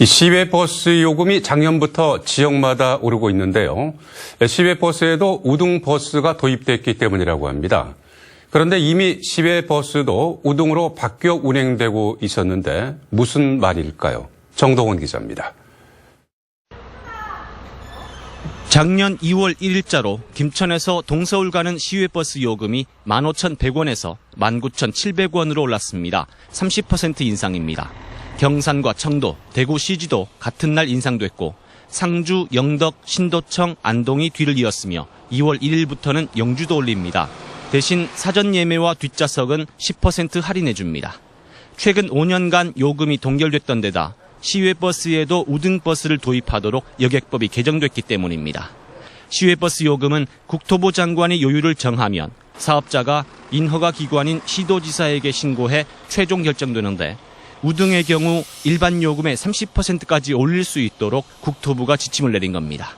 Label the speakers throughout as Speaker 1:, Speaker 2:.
Speaker 1: 이 시외버스 요금이 작년부터 지역마다 오르고 있는데요. 시외버스에도 우등버스가 도입됐기 때문이라고 합니다. 그런데 이미 시외버스도 우등으로 바뀌어 운행되고 있었는데 무슨 말일까요? 정동원 기자입니다.
Speaker 2: 작년 2월 1일자로 김천에서 동서울 가는 시외버스 요금이 15,100원에서 19,700원으로 올랐습니다. 30% 인상입니다. 경산과 청도, 대구 시지도 같은 날 인상됐고 상주, 영덕, 신도청, 안동이 뒤를 이었으며 2월 1일부터는 영주도 올립니다. 대신 사전 예매와 뒷좌석은 10% 할인해줍니다. 최근 5년간 요금이 동결됐던 데다 시외버스에도 우등버스를 도입하도록 여객법이 개정됐기 때문입니다. 시외버스 요금은 국토부 장관이 요율을 정하면 사업자가 인허가 기관인 시도지사에게 신고해 최종 결정되는데 우등의 경우 일반 요금의 30%까지 올릴 수 있도록 국토부가 지침을 내린 겁니다.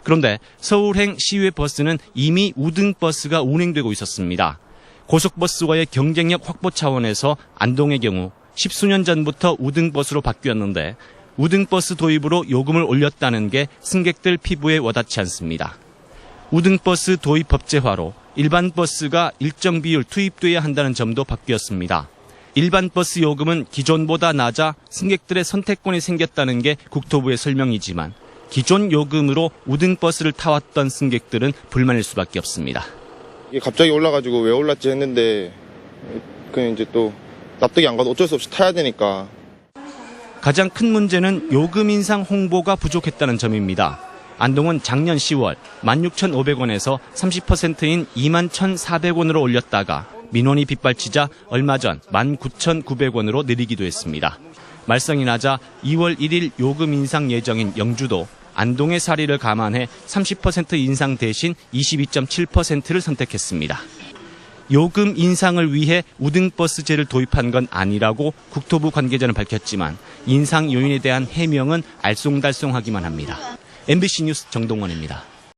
Speaker 2: 그런데 서울행 시외버스는 이미 우등버스가 운행되고 있었습니다. 고속버스와의 경쟁력 확보 차원에서 안동의 경우 10수년 전부터 우등버스로 바뀌었는데 우등버스 도입으로 요금을 올렸다는 게 승객들 피부에 와닿지 않습니다. 우등버스 도입 법제화로 일반 버스가 일정 비율 투입돼야 한다는 점도 바뀌었습니다. 일반 버스 요금은 기존보다 낮아 승객들의 선택권이 생겼다는 게 국토부의 설명이지만 기존 요금으로 우등버스를 타왔던 승객들은 불만일 수밖에 없습니다.
Speaker 3: 이게 갑자기 올라가지고 왜 올랐지 했는데 그냥 이제 또 납득이 안 가도 어쩔 수 없이 타야 되니까.
Speaker 2: 가장 큰 문제는 요금 인상 홍보가 부족했다는 점입니다. 안동은 작년 10월 16,500원에서 30%인 21,400원으로 올렸다가 민원이 빗발치자 얼마 전 19,900원으로 내리기도 했습니다. 말썽이 나자 2월 1일 요금 인상 예정인 영주도 안동의 사례를 감안해 30% 인상 대신 22.7%를 선택했습니다. 요금 인상을 위해 우등버스제를 도입한 건 아니라고 국토부 관계자는 밝혔지만 인상 요인에 대한 해명은 알쏭달쏭하기만 합니다. MBC 뉴스 정동원입니다.